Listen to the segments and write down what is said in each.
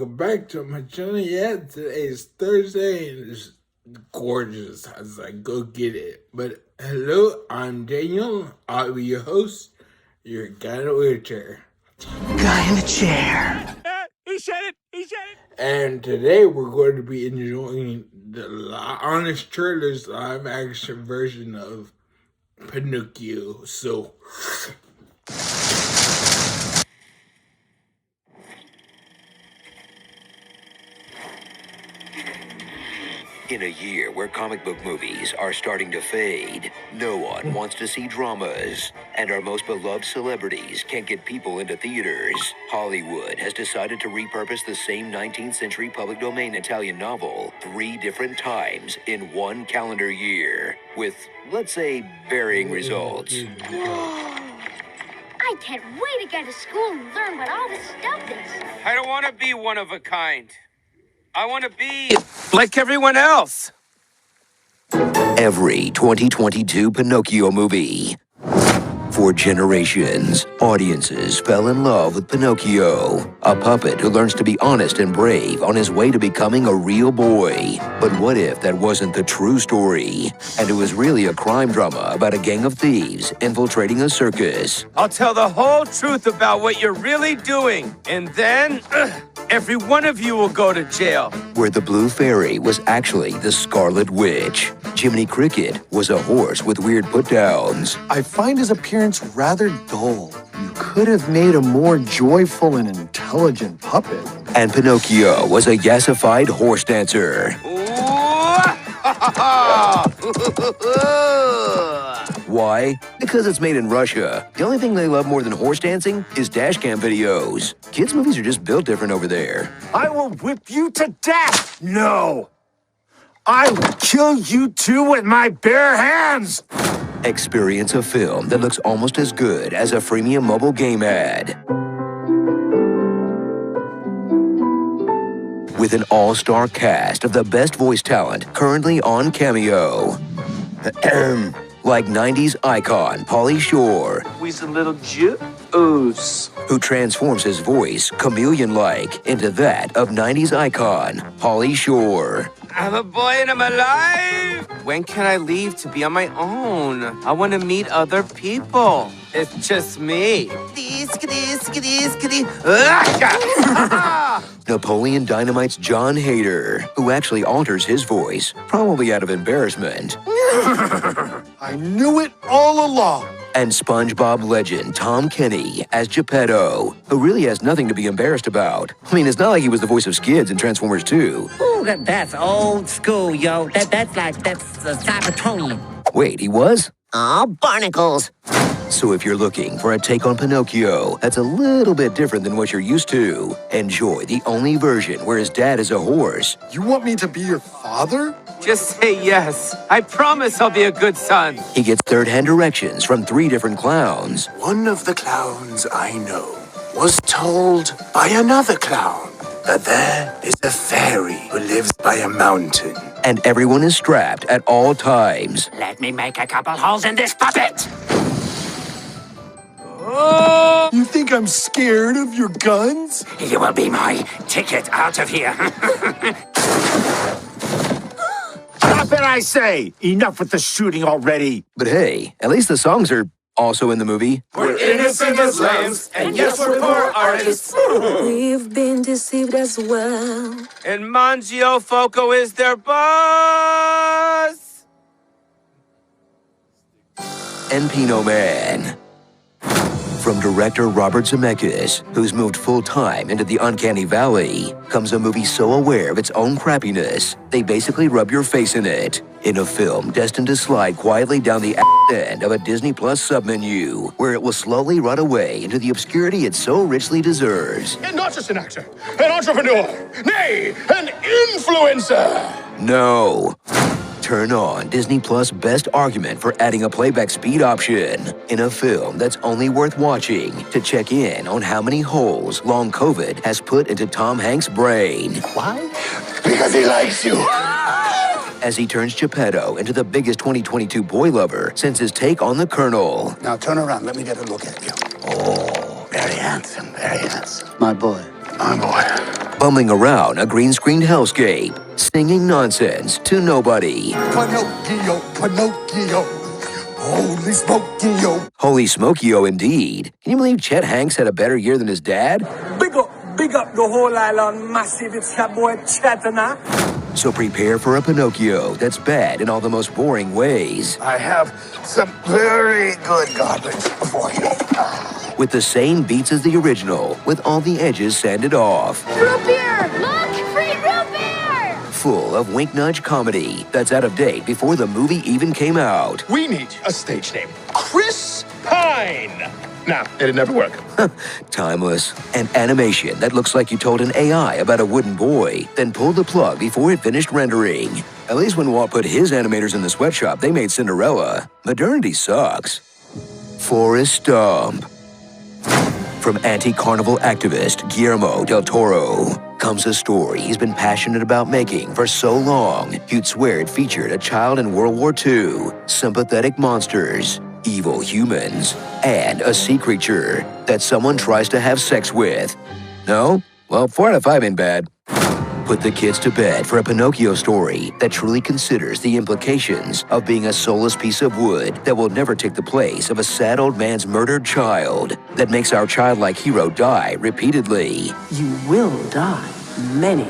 welcome back to my channel. Yeah, today is Thursday and it's gorgeous. I was like, go get it. But hello, I'm Danielle. I'll be your host, your guy in a wheelchair. Guy in a chair. He said it. He said it. And today we're going to be enjoying the Honest Trailer's live action version of Pinocchio. So in a year where comic book movies are starting to fade, no one wants to see dramas, and our most beloved celebrities can't get people into theaters. Hollywood has decided to repurpose the same 19th century public domain Italian novel 3 different times in one calendar year, with, let's say, varying results. I can't wait to get to school and learn what all this stuff is. I don't want to be one of a kind. I want to be like everyone else. Every 2022 Pinocchio movie. For generations, audiences fell in love with Pinocchio, a puppet who learns to be honest and brave on his way to becoming a real boy. But what if that wasn't the true story, and it was really a crime drama about a gang of thieves infiltrating a circus? I'll tell the whole truth about what you're really doing, and then every one of you will go to jail. Where the Blue Fairy was actually the Scarlet Witch. Jiminy Cricket was a horse with weird put-downs. I find his appearance rather dull. You could have made a more joyful and intelligent puppet. And Pinocchio was a yassified horse dancer. Why? Because it's made in Russia. The only thing they love more than horse dancing is dashcam videos. Kids' movies are just built different over there. I will whip you to death! No! I will kill you two with my bare hands! Experience a film that looks almost as good as a freemium mobile game ad. With an all-star cast of the best voice talent currently on Cameo. Like 90s icon Pauly Shore. We's a little juice. Who transforms his voice chameleon-like into that of 90s icon Pauly Shore. I'm a boy and I'm alive. When can I leave to be on my own? I want to meet other people. It's just me. Napoleon Dynamite's John Hader, who actually alters his voice, probably out of embarrassment. I knew it all along. And SpongeBob legend Tom Kenny as Geppetto, who really has nothing to be embarrassed about. I mean, it's not like he was the voice of Skids in Transformers 2. Ooh, that's old school, yo. That's Cybertronian. Wait, he was? Aw, barnacles. So if you're looking for a take on Pinocchio that's a little bit different than what you're used to, enjoy the only version where his dad is a horse. You want me to be your father? Just say yes. I promise I'll be a good son. He gets third-hand directions from 3 different clowns. One of the clowns I know was told by another clown that there is a fairy who lives by a mountain. And everyone is strapped at all times. Let me make a couple holes in this puppet. You think I'm scared of your guns? You will be my ticket out of here. Stop it, I say! Enough with the shooting already. But hey, at least the songs are also in the movie. We're innocent as lambs, and yes, we're poor artists. We've been deceived as well. And Mangio Foco is their boss. And Pino Man. From director Robert Zemeckis, who's moved full-time into the uncanny valley, comes a movie so aware of its own crappiness, they basically rub your face in it. In a film destined to slide quietly down the end of a Disney Plus submenu, where it will slowly run away into the obscurity it so richly deserves. And not just an actor, an entrepreneur, nay, an influencer! No. Turn on Disney Plus' best argument for adding a playback speed option in a film that's only worth watching to check in on how many holes long COVID has put into Tom Hanks' brain. Why? Because he likes you. As he turns Geppetto into the biggest 2022 boy lover since his take on the Colonel. Now turn around, let me get a look at you. Oh, very handsome, very handsome. My boy. My boy. bumbling around a green-screened hellscape, singing nonsense to nobody. Pinocchio, Pinocchio, holy smokio. Holy smokio indeed. Can you believe Chet Hanks had a better year than his dad? Big up the whole island massive. It's your boy Chetana. So prepare for a Pinocchio that's bad in all the most boring ways. I have some very good garbage for you. With the same beats as the original, with all the edges sanded off. Root beer! Look! Free root beer! Full of wink-nudge comedy that's out of date before the movie even came out. We need a stage name. Chris Pine. Nah, it'd never work. Timeless. And animation that looks like you told an AI about a wooden boy, then pulled the plug before it finished rendering. At least when Walt put his animators in the sweatshop, they made Cinderella. Modernity sucks. Forrest Gump. From anti-carnival activist Guillermo del Toro comes a story he's been passionate about making for so long, you'd swear it featured a child in World War II, sympathetic monsters, evil humans, and a sea creature that someone tries to have sex with. No? Well, 4 out of 5 ain't bad. Put the kids to bed for a Pinocchio story that truly considers the implications of being a soulless piece of wood that will never take the place of a sad old man's murdered child, that makes our childlike hero die repeatedly. You will die many,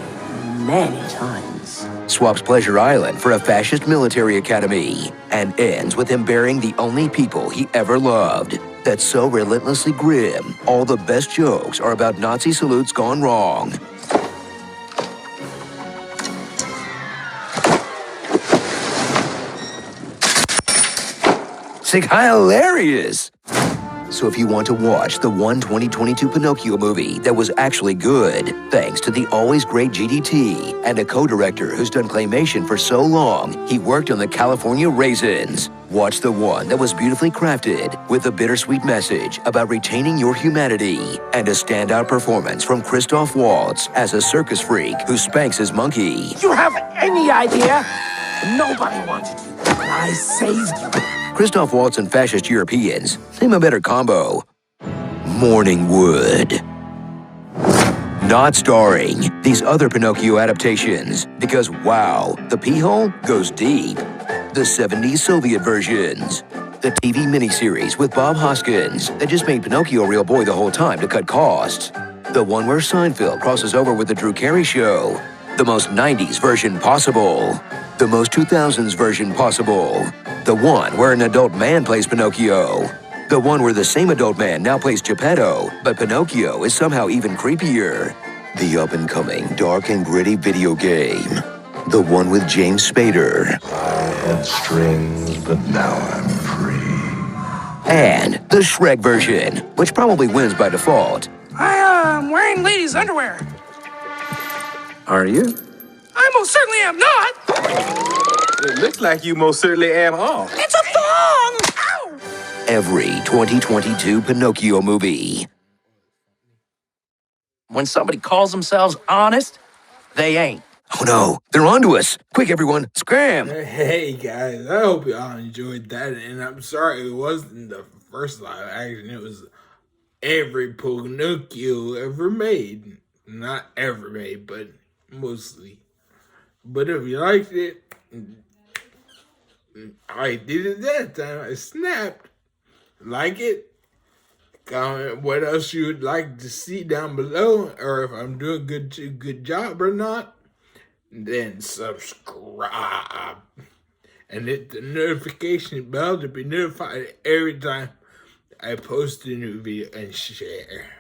many times. Swaps Pleasure Island for a fascist military academy, and ends with him burying the only people he ever loved. That's so relentlessly grim, all the best jokes are about Nazi salutes gone wrong. Hilarious! So if you want to watch the one 2022 Pinocchio movie that was actually good, thanks to the always great GDT and a co-director who's done claymation for so long, he worked on the California Raisins. Watch the one that was beautifully crafted with a bittersweet message about retaining your humanity and a standout performance from Christoph Waltz as a circus freak who spanks his monkey. You have any idea? Nobody wanted you. I saved you. Christoph Waltz and fascist Europeans. Name a better combo. Morningwood. Not starring these other Pinocchio adaptations, because wow, the pee-hole goes deep. The 70s Soviet versions. The TV miniseries with Bob Hoskins that just made Pinocchio a real boy the whole time to cut costs. The one where Seinfeld crosses over with the Drew Carey Show. The most 90s version possible. The most 2000s version possible. The one where an adult man plays Pinocchio. The one where the same adult man now plays Geppetto, but Pinocchio is somehow even creepier. The up-and-coming dark and gritty video game. The one with James Spader. I had strings, but now I'm free. And the Shrek version, which probably wins by default. I am wearing ladies' underwear. Are you? I most certainly am not. It looks like you most certainly am all. It's a thong! Ow! Every 2022 Pinocchio movie. When somebody calls themselves honest, they ain't. Oh no, they're onto us. Quick, everyone, scram! Hey guys, I hope y'all enjoyed that, and I'm sorry it wasn't the first live action. It was every Pinocchio ever made. Not ever made, but mostly. But if you liked it, I did it that time. I snapped. Like it? Comment what else you would like to see down below, or if I'm doing good job or not. Then subscribe and hit the notification bell to be notified every time I post a new video, and share.